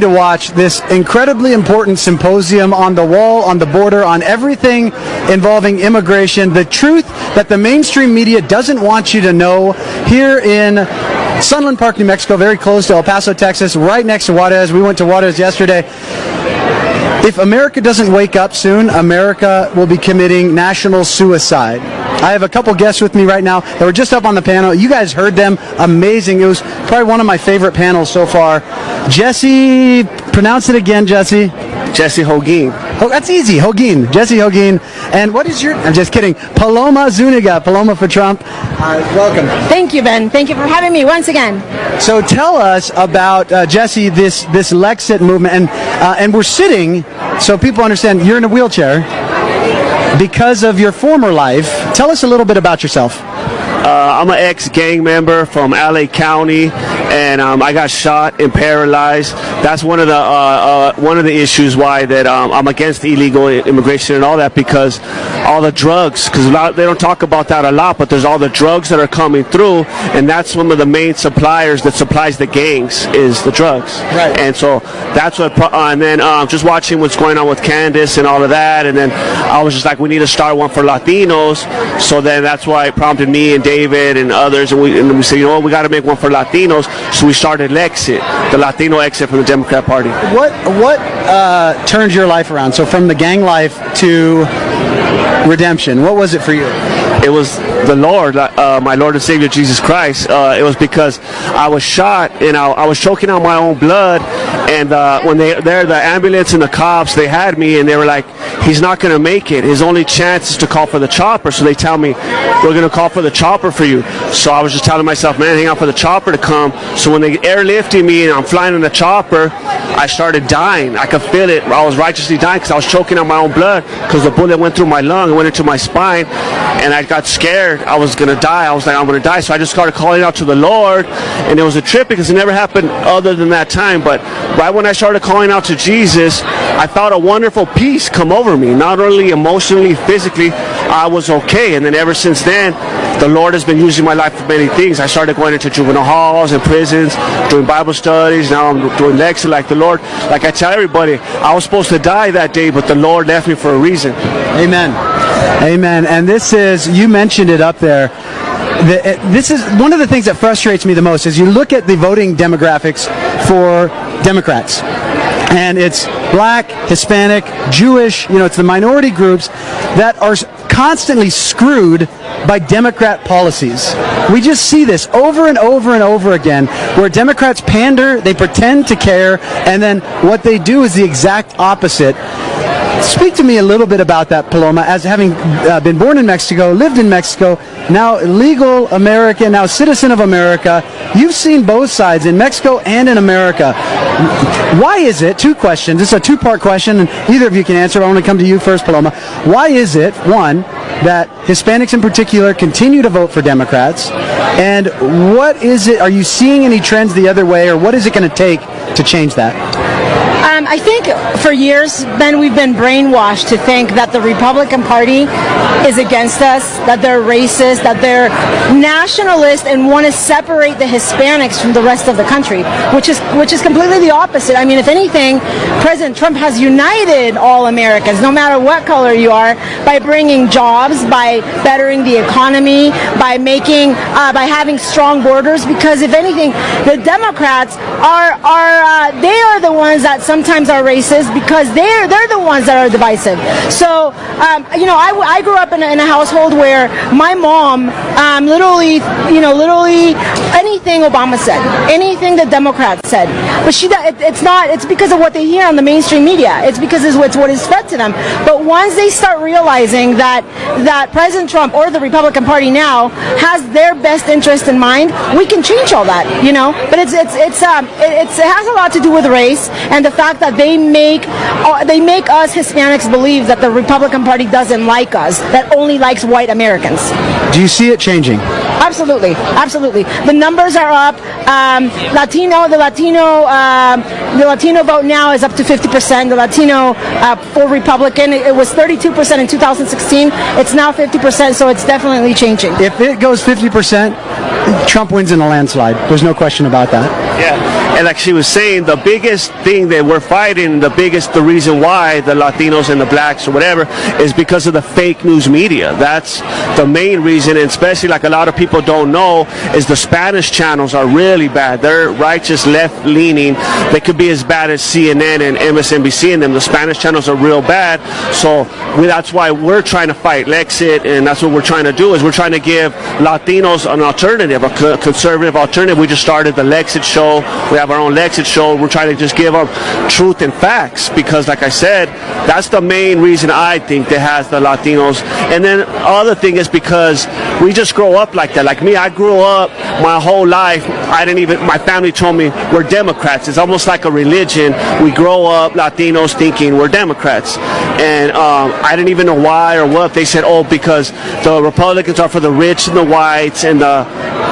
To watch this incredibly important symposium on the wall, on the border, on everything involving immigration, the truth that the mainstream media doesn't want you to know, here in Sunland Park, New Mexico, very close to El Paso, Texas, right next to Juarez. We went to Juarez yesterday. If America doesn't wake up soon, America will be committing national suicide. I have a couple guests with me right now that were just up on the panel. You guys heard them. Amazing. It was probably one of my favorite panels so far. Jesse, pronounce it again, Jesse. Jesse Holguin. Oh, that's easy. Holguin. Jesse Holguin. And what is your... I'm just kidding. Paloma Zuniga. Paloma for Trump. Welcome. Thank you, Ben. Thank you for having me once again. So tell us about, Jesse, this Lexit movement. And we're sitting, so people understand, you're in a wheelchair because of your former life. Tell us a little bit about yourself. I'm an ex-gang member from LA County, and I got shot and paralyzed. That's one of the issues why that I'm against illegal immigration and all that, because all the drugs, because they don't talk about that a lot, but there's all the drugs that are coming through, and that's one of the main suppliers that supplies the gangs is the drugs. Right. And so that's what. And then just watching what's going on with Candace and all of that, and then I was just like, we need to start one for Latinos. So then that's why it prompted me and David and others, and we said, you know what, we got to make one for Latinos. So we started Lexit, the Latino exit from the Democrat Party. What turned your life around? So from the gang life to redemption, what was it for you? It was the Lord, my Lord and Savior Jesus Christ. It was because I was shot and I was choking on my own blood. And when the ambulance and the cops, they had me and they were like, he's not going to make it. His only chance is to call for the chopper. So they tell me, we're going to call for the chopper for you. So I was just telling myself, man, hang out for the chopper to come. So when they airlifted me and I'm flying in the chopper, I started dying. I could feel it. I was righteously dying because I was choking on my own blood because the bullet went through my lung and went into my spine. And I got scared. I was going to die. I was like, I'm going to die. So I just started calling out to the Lord. And it was a trip because it never happened other than that time. But right when I started calling out to Jesus, I felt a wonderful peace come over me. Not only emotionally, physically, I was okay. And then ever since then, the Lord has been using my life for many things. I started going into juvenile halls and prisons, doing Bible studies. Now I'm doing Lexit like the Lord. Like I tell everybody, I was supposed to die that day, but the Lord left me for a reason. Amen. Amen. And this is, you mentioned it up there, this is one of the things that frustrates me the most is you look at the voting demographics for Democrats. And it's black, Hispanic, Jewish, it's the minority groups that are constantly screwed by Democrat policies. We just see this over and over and over again, where Democrats pander, they pretend to care, and then what they do is the exact opposite. Speak to me a little bit about that, Paloma, as having been born in Mexico, lived in Mexico, now legal American, now citizen of America. You've seen both sides in Mexico and in America. Why is it, two questions, this is a two-part question, and either of you can answer. I want to come to you first, Paloma. Why is it, one, that Hispanics in particular continue to vote for Democrats? And what is it, are you seeing any trends the other way, or what is it going to take to change that? I think for years, Ben, we've been brainwashed to think that the Republican Party is against us, that they're racist, that they're nationalist and want to separate the Hispanics from the rest of the country, which is completely the opposite. I mean, if anything, President Trump has united all Americans, no matter what color you are, by bringing jobs, by bettering the economy, by having strong borders. Because if anything, the Democrats are the ones that sometimes are racist because they're the ones that are divisive. So I grew up in a household where my mom literally anything Obama said, anything the Democrats said, but it's because of what they hear on the mainstream media. It's because it's what is fed to them. But once they start realizing that President Trump or the Republican Party now has their best interest in mind, we can change all that, But it has a lot to do with race and the fact that they make us Hispanics believe that the Republican Party doesn't like us, that only likes white Americans. Do you see it changing? Absolutely. The numbers are up. The Latino vote now is up to 50%. The Latino for Republican, it was 32% in 2016. It's now 50%, so it's definitely changing. If it goes 50%, Trump wins in a landslide. There's no question about that. Yeah. And like she was saying, the biggest thing that we're fighting, the reason why the Latinos and the blacks or whatever is because of the fake news media. That's the main reason, and especially like a lot of people don't know, is the Spanish channels are really bad. They're righteous, left-leaning. They could be as bad as CNN and MSNBC, and them. The Spanish channels are real bad. So that's why we're trying to fight Lexit, and that's what we're trying to do, is we're trying to give Latinos an alternative, a conservative alternative. We just started the Lexit show. We have our own Lexit show. We're trying to just give them truth and facts, because like I said, that's the main reason I think that has the Latinos. And then other thing is because we just grow up like that. Like me, I grew up my whole life. My family told me we're Democrats. It's almost like a religion. We grow up Latinos thinking we're Democrats. And I didn't even know why or what. They said, oh, because the Republicans are for the rich and the whites, and the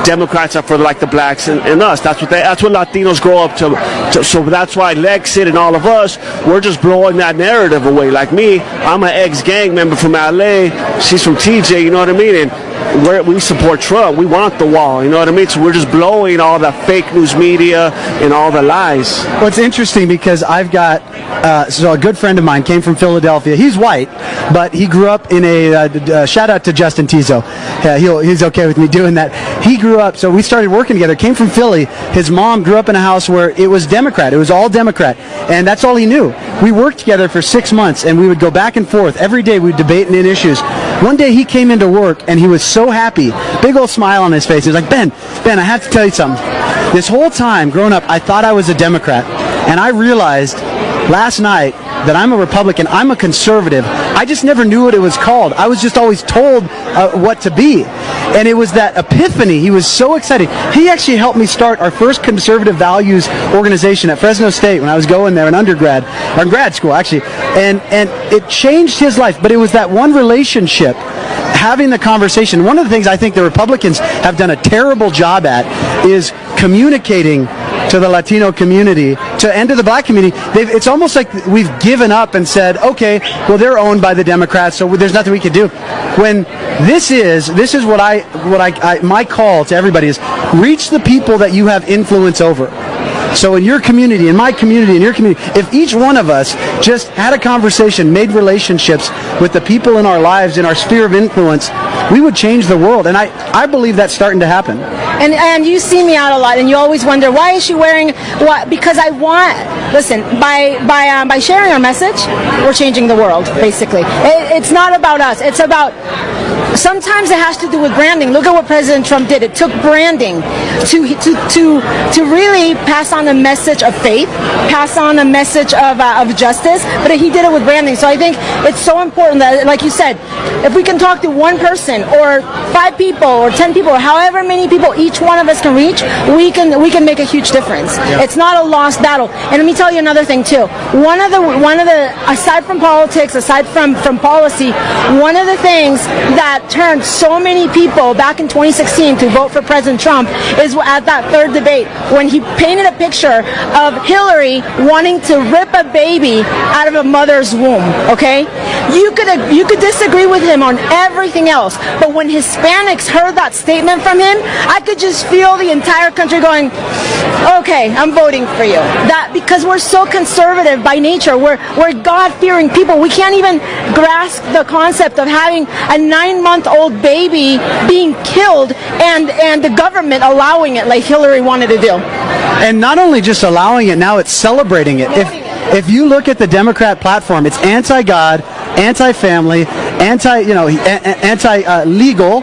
Democrats are for like the blacks and us. That's what Latinos grow up to. So that's why Lexit and all of us, we're just blowing that narrative away. Like me, I'm an ex-gang member from LA. She's from TJ, you know what I mean? And we support Trump. We want the wall, you know what I mean? So we're just blowing all the fake news media and all the lies. Well, it's interesting because I've got so a good friend of mine came from Philadelphia. He's white, but he grew up in a shout out to Justin Tizo. He's okay with me doing that. He grew up, so we started working together. Came from Philly. His mom grew up in a house where it was Democrat. It was all Democrat, and that's all he knew. We worked together for 6 months, and we would go back and forth every day. We'd debate in issues. One day he came into work, and he was so happy, big old smile on his face. He was like, Ben, I have to tell you something. This whole time growing up, I thought I was a Democrat, and I realized last night that I'm a Republican. I'm a conservative. I just never knew what it was called. I was just always told what to be. And it was that epiphany. He was so excited. He actually helped me start our first conservative values organization at Fresno State when I was going there in undergrad, or in grad school actually. And it changed his life. But it was that one relationship, having the conversation. One of the things I think the Republicans have done a terrible job at is communicating to the Latino community and to the black community. It's almost like we've given up and said, okay, well, they're owned by the Democrats, so there's nothing we can do. When this is what my call to everybody is: reach the people that you have influence over. So in your community, in my community, in your community, if each one of us just had a conversation, made relationships with the people in our lives, in our sphere of influence, we would change the world. And I believe that's starting to happen. And you see me out a lot, and you always wonder, why is she wearing what? Because I want, listen, by sharing our message, we're changing the world, basically. It's not about us. It's about, sometimes it has to do with branding. Look at what President Trump did. It took branding to really pass on a message of faith, pass on a message of justice, but he did it with branding. So I think it's so important that, like you said, if we can talk to one person or 5 people or 10 people, or however many people each one of us can reach, we can make a huge difference. Yeah. It's not a lost battle. And let me tell you another thing too. One of the aside from politics, aside from policy, one of the things that turned so many people back in 2016 to vote for President Trump is at that third debate when he painted a picture of Hillary wanting to rip a baby out of a mother's womb. Okay, you could disagree with him on everything else, but when Hispanics heard that statement from him, I could just feel the entire country going, okay, I'm voting for you. That because we're so conservative by nature, we're God-fearing people. We can't even grasp the concept of having a 9-month-old baby being killed and the government allowing it like Hillary wanted to do. And not only just allowing it, now it's celebrating it. If you look at the Democrat platform, it's anti-God, anti-family, anti-legal,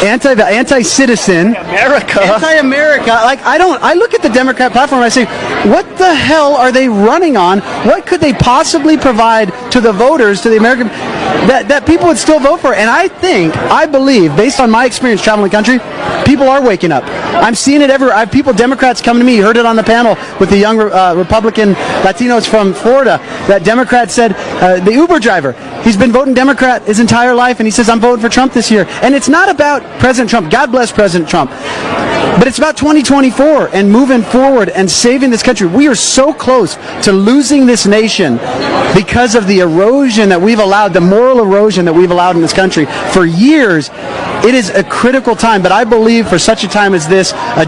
anti-citizen, anti-America. Like I look at the Democrat platform and I say, what the hell are they running on? What could they possibly provide to the voters, to the American, that people would still vote for? And I believe, based on my experience traveling the country, people are waking up. I'm seeing it everywhere. I have Democrats come to me. You heard it on the panel with the young Republican Latinos from Florida. That Democrat said, the Uber driver, he's been voting Democrat his entire life, and he says, I'm voting for Trump this year. And it's not about President Trump. God bless President Trump. But it's about 2024 and moving forward and saving this country. We are so close to losing this nation because of the erosion that we've allowed, the moral erosion that we've allowed in this country for years. It is a critical time, but I believe for such a time as this, a